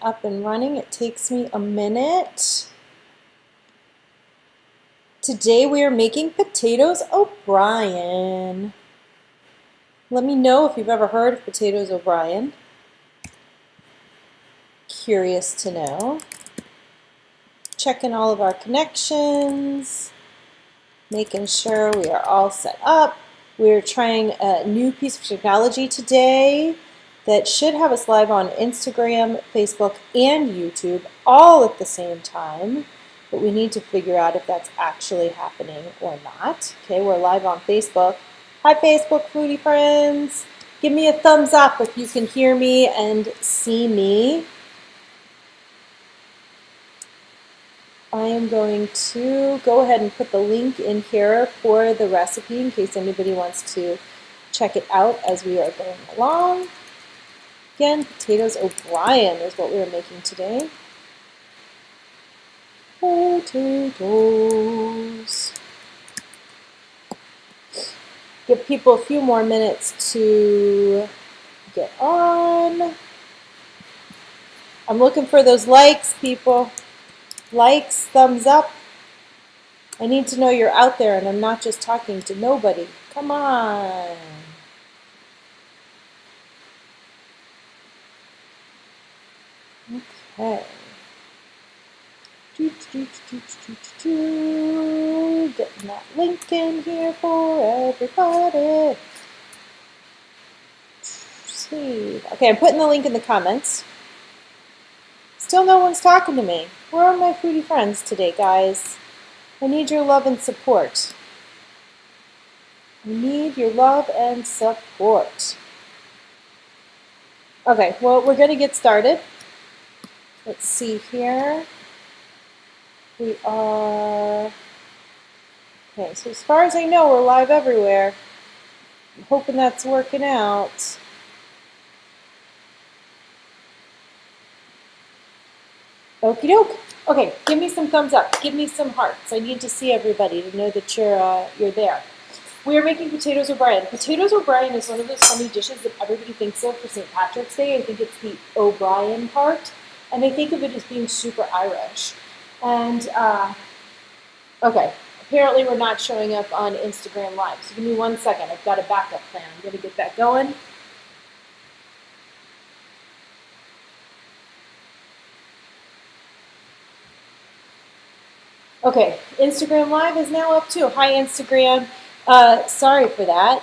Up and running. It takes me a minute. Today we are making potatoes O'Brien. Let me know if you've ever heard of potatoes O'Brien. Curious to know. Checking all of our connections, making sure we are all set up. We're trying a new piece of technology today that should have us live on Instagram, Facebook, and YouTube all at the same time, but we need to figure out if that's actually happening or not. Okay, we're live on Facebook. Hi Facebook foodie friends. Give me a thumbs up if you can hear me and see me. I am going to go ahead and put the link in here for the recipe in case anybody wants to check it out as we are going along. Again, potatoes O'Brien is what we are making today. Potatoes. Give people a few more minutes to get on. I'm looking for those likes, people. Likes, thumbs up. I need to know you're out there and I'm not just talking to nobody. Come on. Okay. Getting that link in here for everybody. See. Okay, I'm putting the link in the comments. Still no one's talking to me. Where are my foodie friends today, guys? I need your love and support. I need your love and support. Okay, well, we're going to get started. Let's see here. We are, okay, so as far as I know, we're live everywhere. I'm hoping that's working out. Okie doke. Okay, give me some thumbs up. Give me some hearts. I need to see everybody to know that you're there. We are making potatoes O'Brien. Potatoes O'Brien is one of those funny dishes that everybody thinks of for St. Patrick's Day. I think it's the O'Brien part, and they think of it as being super Irish. And, okay, apparently we're not showing up on Instagram Live, so give me 1 second. I've got a backup plan. I'm going to get that going. Okay, Instagram Live is now up too. Hi, Instagram. Sorry for that.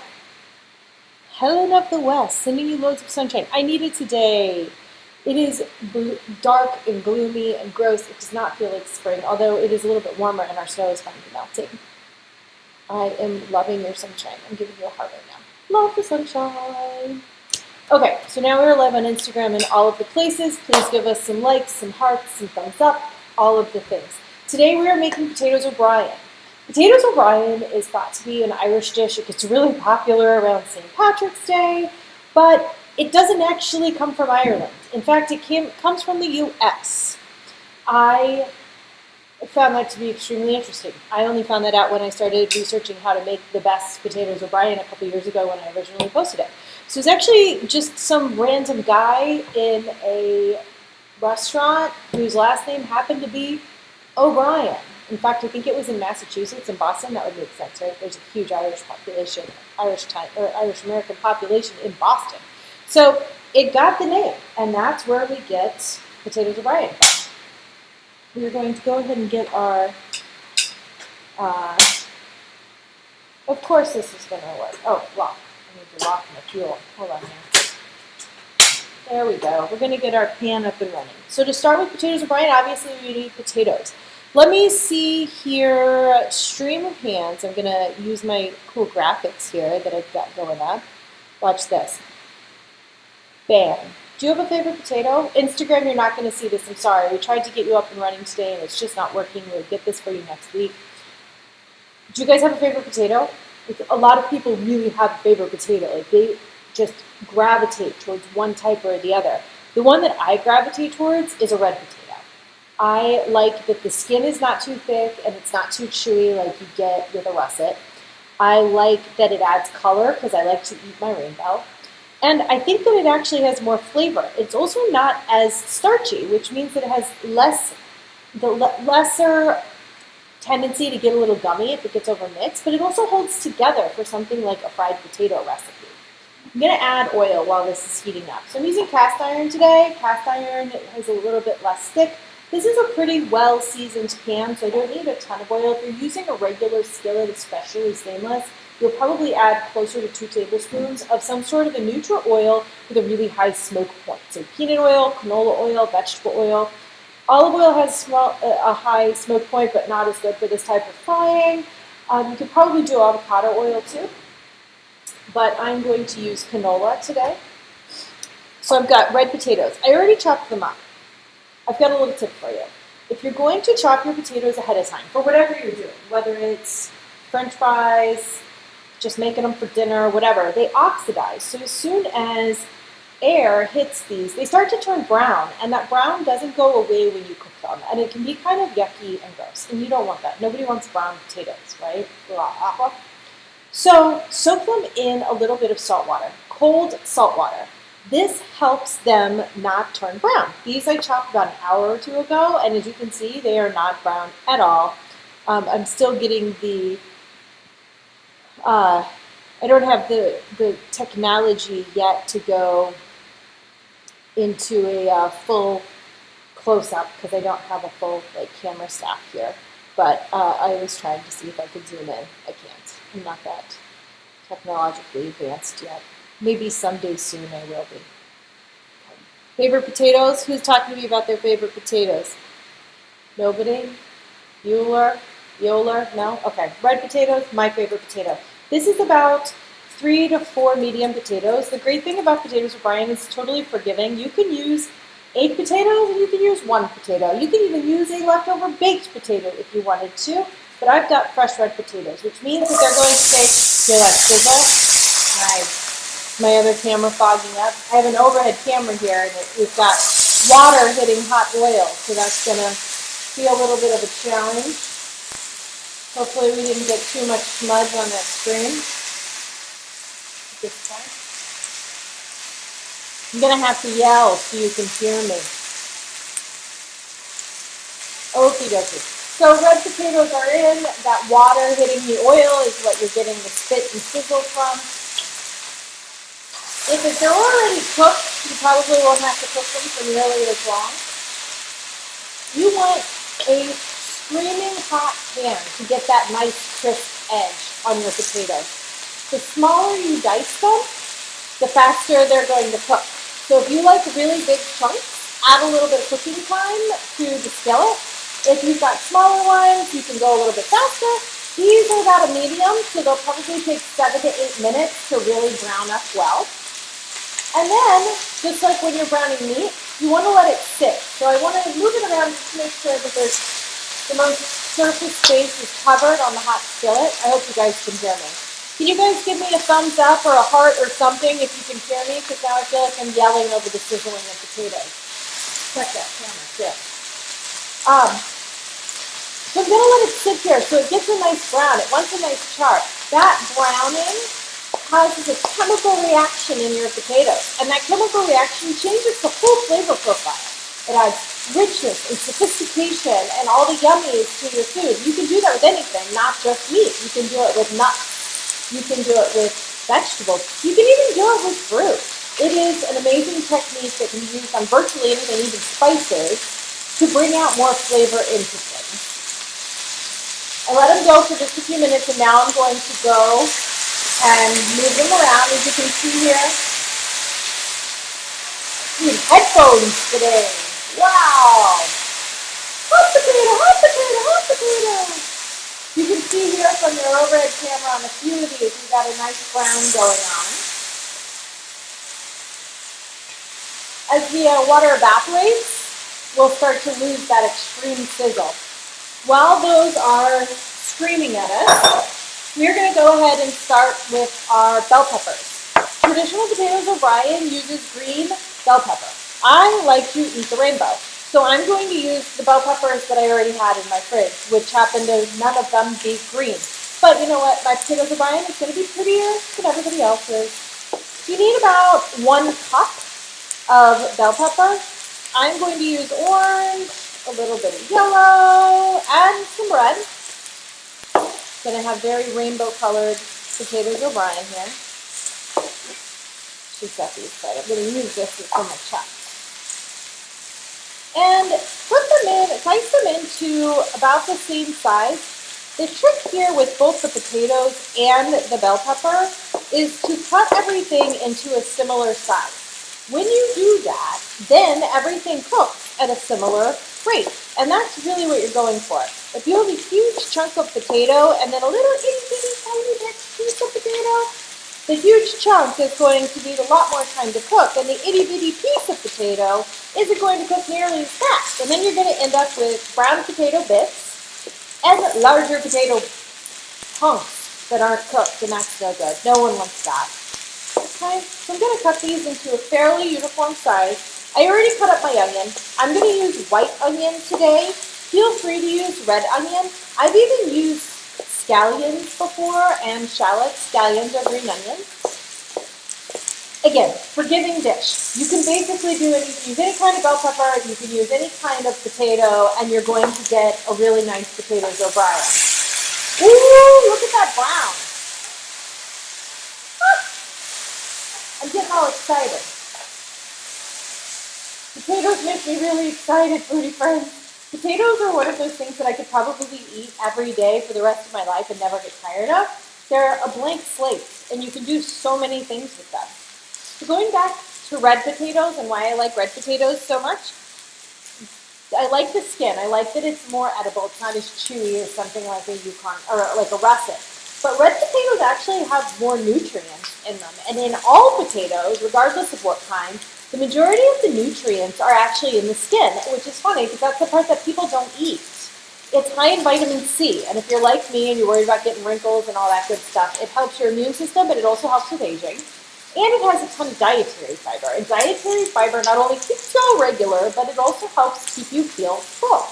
Helen of the West, sending you loads of sunshine. I need it today. It is dark and gloomy and gross. It does not feel like spring, although it is a little bit warmer and our snow is finally melting. I am loving your sunshine. I'm giving you a heart right now. Love the sunshine. Okay, so now we're live on Instagram and all of the places. Please give us some likes, some hearts, some thumbs up, all of the things. Today we are making potatoes O'Brien. Potatoes O'Brien is thought to be an Irish dish. It gets really popular around St. Patrick's Day, but it doesn't actually come from Ireland. In fact, it comes from the U.S. I found that to be extremely interesting. I only found that out when I started researching how to make the best potatoes O'Brien a couple years ago when I originally posted it. So it's actually just some random guy in a restaurant whose last name happened to be O'Brien. In fact, I think it was in Massachusetts, in Boston. That would make sense, right? There's a huge Irish population, Irish American population in Boston. So it got the name, and that's where we get potatoes O'Brien from. We're going to go ahead and get our, of course this is going to work. Oh, lock. I need to lock my fuel. Hold on here. There we go. We're going to get our pan up and running. So to start with potatoes O'Brien, obviously we need potatoes. Let me see here, stream of hands. I'm going to use my cool graphics here that I've got going up. Watch this. Bam. Do you have a favorite potato? Instagram, you're not going to see this. I'm sorry. We tried to get you up and running today, and it's just not working. We'll get this for you next week. Do you guys have a favorite potato? A lot of people really have a favorite potato. Like they just gravitate towards one type or the other. The one that I gravitate towards is a red potato. I like that the skin is not too thick and it's not too chewy like you get with a russet. I like that it adds color because I like to eat my rainbow. And I think that it actually has more flavor. It's also not as starchy, which means that it has lesser tendency to get a little gummy if it gets overmixed, but it also holds together for something like a fried potato recipe. I'm going to add oil while this is heating up. So I'm using cast iron today. Cast iron has a little bit less thick. This is a pretty well-seasoned pan, so I don't need a ton of oil. If you're using a regular skillet, especially stainless, you'll probably add closer to 2 tablespoons of some sort of a neutral oil with a really high smoke point. So peanut oil, canola oil, vegetable oil. Olive oil has a high smoke point, but not as good for this type of frying. You could probably do avocado oil too, but I'm going to use canola today. So I've got red potatoes. I already chopped them up. I've got a little tip for you. If you're going to chop your potatoes ahead of time, for whatever you're doing, whether it's French fries, just making them for dinner, whatever, they oxidize. So as soon as air hits these, they start to turn brown, and that brown doesn't go away when you cook them, and it can be kind of yucky and gross, and you don't want that. Nobody wants brown potatoes, right? So soak them in a little bit of salt water, cold salt water. This helps them not turn brown. These I chopped about an hour or two ago, and as you can see, they are not brown at all. I'm still getting the, I don't have the technology yet to go into a full close-up because I don't have a full camera staff here. But I was trying to see if I could zoom in. I can't. I'm not that technologically advanced yet. Maybe someday soon I will be. Okay. Favorite potatoes? Who's talking to me about their favorite potatoes? Nobody? Bueller? No? Okay. Red potatoes, my favorite potato. This is about 3 to 4 medium potatoes. The great thing about potatoes, Brian, is totally forgiving. You can use 8 potatoes and you can use 1 potato. You can even use a leftover baked potato if you wanted to. But I've got fresh red potatoes, which means that they're going to take, they want sizzle. Nice. My other camera fogging up. I have an overhead camera here, and we've got water hitting hot oil, so that's going to be a little bit of a challenge. Hopefully we didn't get too much smudge on that screen. This time. I'm going to have to yell so you can hear me. Okie dokie. So red potatoes are in. That water hitting the oil is what you're getting the spit and sizzle from. If they're already cooked, you probably won't have to cook them for nearly as long. You want a screaming hot pan to get that nice crisp edge on your potatoes. The smaller you dice them, the faster they're going to cook. So if you like really big chunks, add a little bit of cooking time to the skillet. If you've got smaller ones, you can go a little bit faster. These are about a medium, so they'll probably take 7 to 8 minutes to really brown up well. And then, just like when you're browning meat, you want to let it sit. So I want to move it around just to make sure that the most surface space is covered on the hot skillet. I hope you guys can hear me. Can you guys give me a thumbs up or a heart or something if you can hear me? Because now I feel like I'm yelling over the sizzling of potatoes. Check that camera, too. So I'm going to let it sit here so it gets a nice brown. It wants a nice char. That browning causes a chemical reaction in your potatoes. And that chemical reaction changes the whole flavor profile. It adds richness and sophistication and all the yummies to your food. You can do that with anything, not just meat. You can do it with nuts. You can do it with vegetables. You can even do it with fruit. It is an amazing technique that can be used on virtually anything, even spices, to bring out more flavor into things. I let them go for just a few minutes, and now I'm going to go and move them around. As you can see here, need headphones today. Wow! Hot potato, hot potato, hot potato! You can see here from your overhead camera on a few of these, we've got a nice brown going on. As the water evaporates, we'll start to lose that extreme sizzle. While those are screaming at us, we're going to go ahead and start with our bell peppers. Traditional Potatoes O'Brien uses green bell pepper. I like to eat the rainbow, so I'm going to use the bell peppers that I already had in my fridge, which happen to none of them be green. But you know what? My Potatoes O'Brien is going to be prettier than everybody else's. You need about 1 cup of bell pepper. I'm going to use orange, a little bit of yellow, and some red. Going to have very rainbow colored potatoes O'Brien here. She's got these right. I'm going to use this for my chop. And put them in, slice them into about the same size. The trick here with both the potatoes and the bell pepper is to cut everything into a similar size. When you do that, then everything cooks at a similar rate. And that's really what you're going for. If you have a huge chunk of potato and then a little itty bitty tiny bit piece of potato, the huge chunk is going to need a lot more time to cook, and the itty bitty piece of potato isn't going to cook nearly as fast. And then you're going to end up with brown potato bits and larger potato hunks that aren't cooked, and that's no good. No one wants that. Okay, so I'm going to cut these into a fairly uniform size. I already cut up my onion. I'm going to use white onion today. Feel free to use red onion. I've even used scallions before and shallots. Scallions are green onions. Again, forgiving dish. You can basically use any kind of bell pepper, you can use any kind of potato, and you're going to get a really nice potatoes O'Brien. Ooh, look at that brown. I'm getting all excited. Potatoes make me really excited, foodie friends. Potatoes are one of those things that I could probably eat every day for the rest of my life and never get tired of. They're a blank slate, and you can do so many things with them. So going back to red potatoes and why I like red potatoes so much, I like the skin. I like that it's more edible. It's not as chewy as something like a Yukon or like a russet. But red potatoes actually have more nutrients in them. And in all potatoes, regardless of what kind, the majority of the nutrients are actually in the skin, which is funny because that's the part that people don't eat. It's high in vitamin C, and if you're like me and you're worried about getting wrinkles and all that good stuff, it helps your immune system, but it also helps with aging. And it has a ton of dietary fiber. And dietary fiber not only keeps you all regular, but it also helps keep you feel full.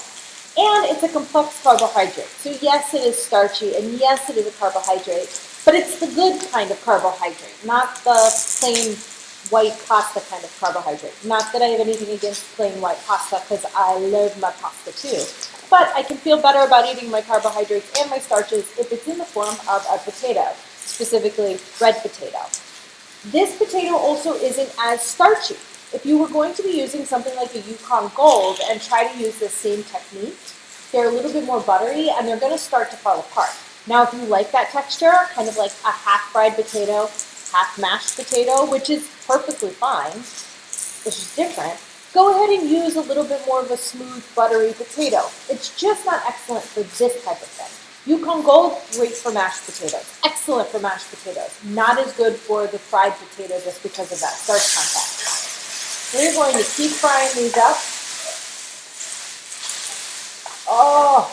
And it's a complex carbohydrate. So yes, it is starchy, and yes, it is a carbohydrate, but it's the good kind of carbohydrate, not the plain white pasta kind of carbohydrate. Not that I have anything against plain white pasta, because I love my pasta too. But I can feel better about eating my carbohydrates and my starches if it's in the form of a potato, specifically red potato. This potato also isn't as starchy. If you were going to be using something like a Yukon Gold and try to use the same technique, they're a little bit more buttery and they're going to start to fall apart. Now, if you like that texture, kind of like a half-fried potato, half-mashed potato, which is perfectly fine, which is different, go ahead and use a little bit more of a smooth, buttery potato. It's just not excellent for this type of thing. Yukon Gold, great for mashed potatoes. Excellent for mashed potatoes. Not as good for the fried potato just because of that starch content. We're going to keep frying these up. Oh,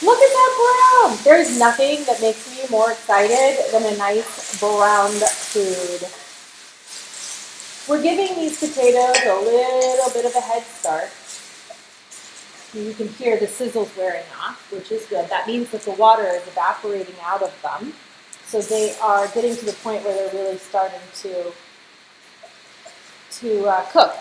look at that brown. There's nothing that makes me more excited than a nice browned food. We're giving these potatoes a little bit of a head start. You can hear the sizzle's wearing off, which is good. That means that the water is evaporating out of them. So they are getting to the point where they're really starting to cook.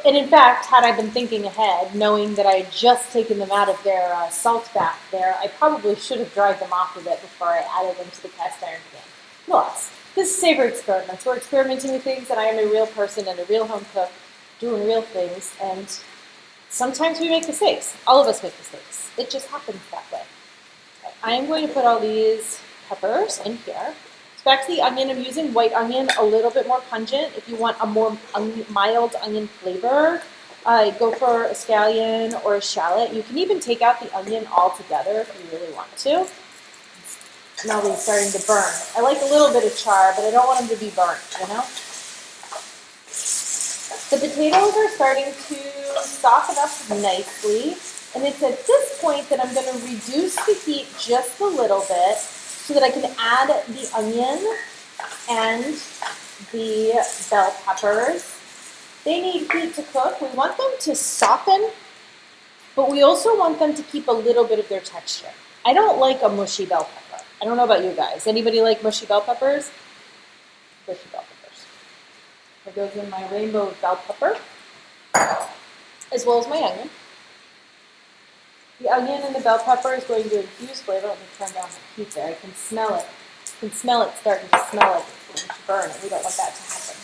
And in fact, had I been thinking ahead, knowing that I had just taken them out of their salt bath there, I probably should have dried them off a bit before I added them to the cast iron pan. Lots. This is Savor Experiments. We're experimenting with things, and I am a real person and a real home cook doing real things, and sometimes we make mistakes. All of us make mistakes. It just happens that way. Okay. I am going to put all these peppers in here. So back to the onion, I'm using white onion, a little bit more pungent. If you want a more mild onion flavor, go for a scallion or a shallot. You can even take out the onion altogether if you really want to. Now they're starting to burn. I like a little bit of char, but I don't want them to be burnt, you know? The potatoes are starting to soften up nicely, and it's at this point that I'm going to reduce the heat just a little bit so that I can add the onion and the bell peppers. They need heat to cook. We want them to soften, but we also want them to keep a little bit of their texture. I don't like a mushy bell pepper. I don't know about you guys. Anybody like mushy bell peppers? Mushy bell peppers. That goes in my rainbow bell pepper, as well as my onion. The onion and the bell pepper is going to infuse flavor. Let me turn down the heat there. I can smell it. You can smell it starting to smell like it's going to burn, and we don't want that to happen.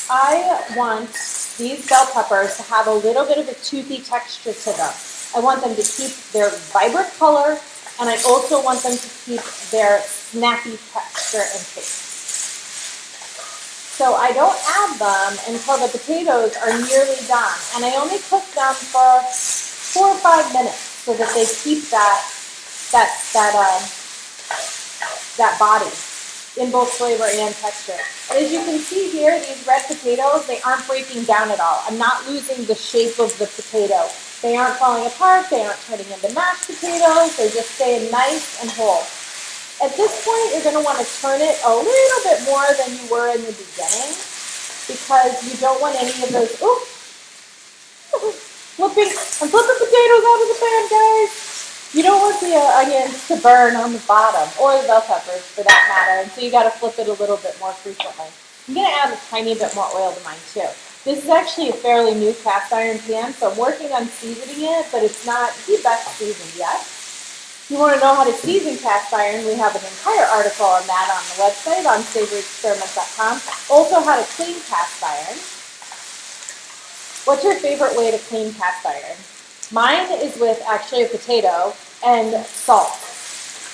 I want these bell peppers to have a little bit of a toothy texture to them. I want them to keep their vibrant color, and I also want them to keep their snappy texture and taste. So I don't add them until the potatoes are nearly done, and I only cook them for 4 or 5 minutes so that they keep that body in both flavor and texture. And as you can see here, these red potatoes, they aren't breaking down at all. I'm not losing the shape of the potato. They aren't falling apart. They aren't turning into mashed potatoes. They're just staying nice and whole. At this point, you're going to want to turn it a little bit more than you were in the beginning because you don't want any of those, I'm flipping potatoes out of the pan, guys. You don't want the onions to burn on the bottom, or the bell peppers for that matter, and so you got to flip it a little bit more frequently. I'm going to add a tiny bit more oil to mine too. This is actually a fairly new cast iron pan, so I'm working on seasoning it, but it's not the best seasoned yet. If you want to know how to season cast iron, we have an entire article on that on the website on savoryexperiments.com. Also, how to clean cast iron. What's your favorite way to clean cast iron? Mine is with actually a potato and salt.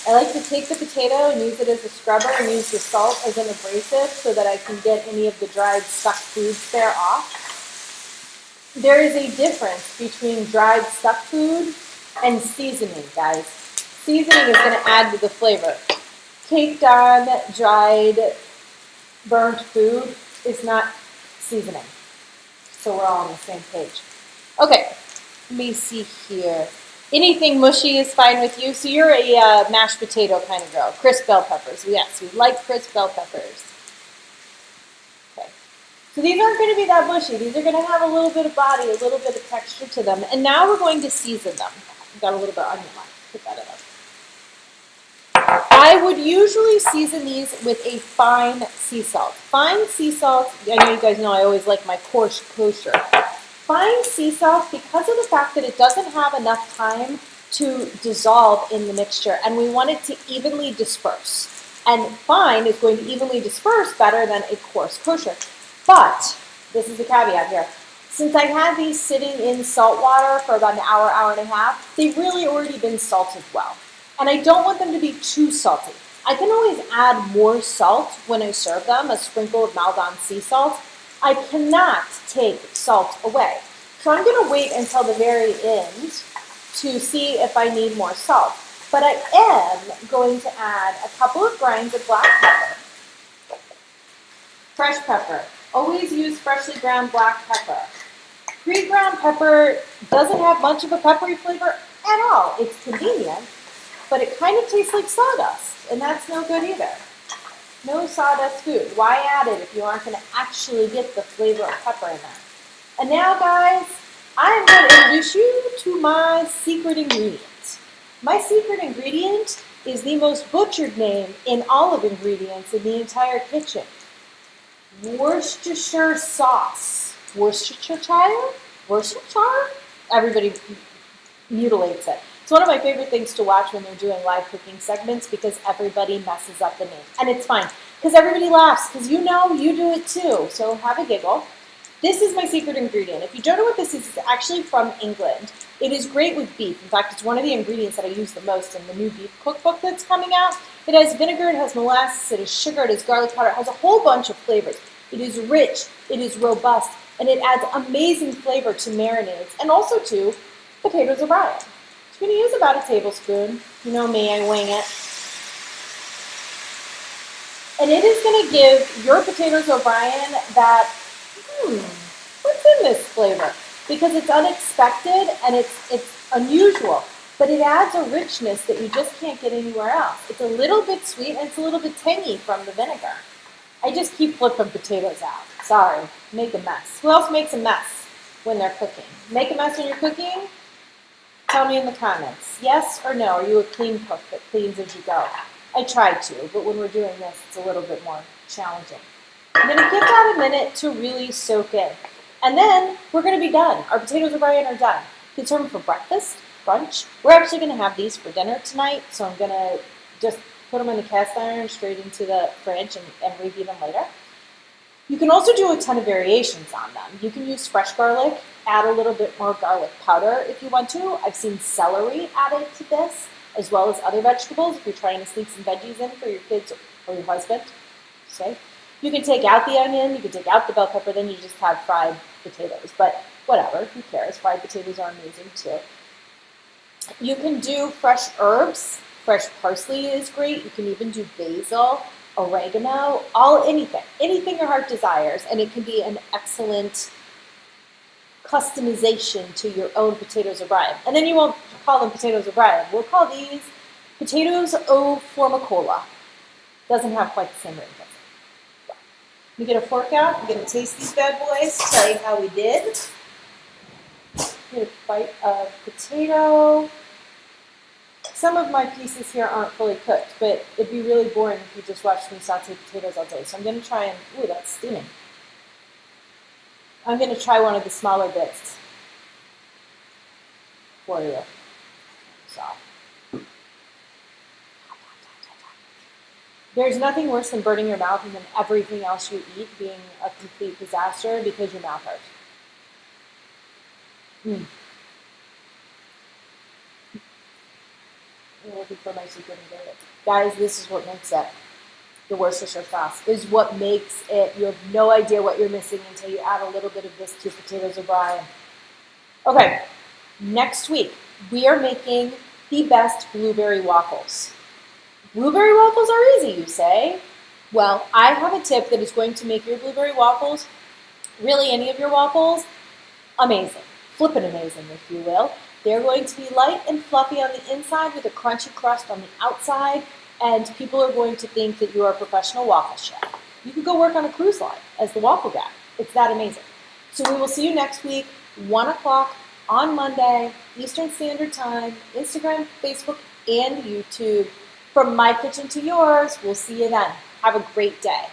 I like to take the potato and use it as a scrubber and use the salt as an abrasive so that I can get any of the dried stuck foods there off. There is a difference between dried stuck food and seasoning, guys. Seasoning is going to add to the flavor. Caked on dried burnt food is not seasoning. So we're all on the same page. Okay, let me see here. Anything mushy is fine with you. So you're a mashed potato kind of girl. Crisp bell peppers. Yes, we like crisp bell peppers. Okay. So these aren't going to be that mushy. These are going to have a little bit of body, a little bit of texture to them. And now we're going to season them. I've got a little bit of onion left. Put that in there. I would usually season these with a fine sea salt. Fine sea salt, I know you guys know I always like my coarse kosher. Fine sea salt, because of the fact that it doesn't have enough time to dissolve in the mixture, and we want it to evenly disperse. And fine is going to evenly disperse better than a coarse kosher. But, this is the caveat here, since I had these sitting in salt water for about an hour, hour and a half, they've really already been salted well. And I don't want them to be too salty. I can always add more salt when I serve them, a sprinkle of Maldon sea salt. I cannot take salt away. So I'm going to wait until the very end to see if I need more salt. But I am going to add a couple of grinds of black pepper. Fresh pepper. Always use freshly ground black pepper. Pre-ground pepper doesn't have much of a peppery flavor at all. It's convenient, but it kind of tastes like sawdust, and that's no good either. No sawdust food. Why add it if you aren't going to actually get the flavor of pepper in there? And now, guys, I'm going to introduce you to my secret ingredient. My secret ingredient is the most butchered name in all of ingredients in the entire kitchen. Worcestershire sauce. Worcestershire? Worcestershire? Everybody mutilates it. It's one of my favorite things to watch when they're doing live cooking segments because everybody messes up the name. And it's fine because everybody laughs because you know you do it too. So have a giggle. This is my secret ingredient. If you don't know what this is, it's actually from England. It is great with beef. In fact, it's one of the ingredients that I use the most in the new beef cookbook that's coming out. It has vinegar, it has molasses, it has sugar, it has garlic powder, it has a whole bunch of flavors. It is rich, it is robust, and it adds amazing flavor to marinades and also to potatoes O'Brien. I'm going to use about a tablespoon. You know me, I wing it. And it is going to give your potatoes O'Brien that, what's in this flavor? Because it's unexpected and it's unusual. But it adds a richness that you just can't get anywhere else. It's a little bit sweet and it's a little bit tangy from the vinegar. I just keep flipping potatoes out. Sorry, make a mess. Who else makes a mess when they're cooking? Make a mess when you're cooking? Tell me in the comments. Yes or no? Are you a clean cook that cleans as you go? I try to, but when we're doing this, it's a little bit more challenging. I'm going to give that a minute to really soak in. And then we're going to be done. Our potatoes O'Brien are done. You can serve them for breakfast, brunch. We're actually going to have these for dinner tonight, so I'm going to just put them in the cast iron straight into the fridge and reheat them later. You can also do a ton of variations on them. You can use fresh garlic, add a little bit more garlic powder if you want to. I've seen celery added to this, as well as other vegetables if you're trying to sneak some veggies in for your kids or your husband. Say. You can take out the onion, you can take out the bell pepper, then you just have fried potatoes. But whatever, who cares? Fried potatoes are amazing too. You can do fresh herbs. Fresh parsley is great. You can even do basil, oregano, anything your heart desires, and it can be an excellent customization to your own potatoes O'Brien. And then you won't call them potatoes O'Brien. We'll call these potatoes au formicola. Doesn't have quite the same ring, does it? Let me get a fork out. I'm going to taste these bad boys, tell you how we did. Get a bite of potato. Some of my pieces here aren't fully cooked, but it'd be really boring if you just watched me saute potatoes all day. So I'm going to try and, ooh, that's steaming. I'm going to try one of the smaller bits for you. So. There's nothing worse than burning your mouth and then everything else you eat being a complete disaster because your mouth hurts. I'm looking for my secret ingredient. Guys, this is what makes it. The Worcestershire sauce is what makes it. You have no idea what you're missing until you add a little bit of this to potatoes O'Brien. Okay, next week we are making the best blueberry waffles. Blueberry waffles are easy, you say? Well, I have a tip that is going to make your blueberry waffles, really any of your waffles, amazing. Flippin' amazing, if you will. They're going to be light and fluffy on the inside with a crunchy crust on the outside, and people are going to think that you are a professional waffle chef. You could go work on a cruise line as the waffle guy. It's that amazing. So we will see you next week, 1 o'clock on Monday, Eastern Standard Time, Instagram, Facebook, and YouTube. From my kitchen to yours, we'll see you then. Have a great day.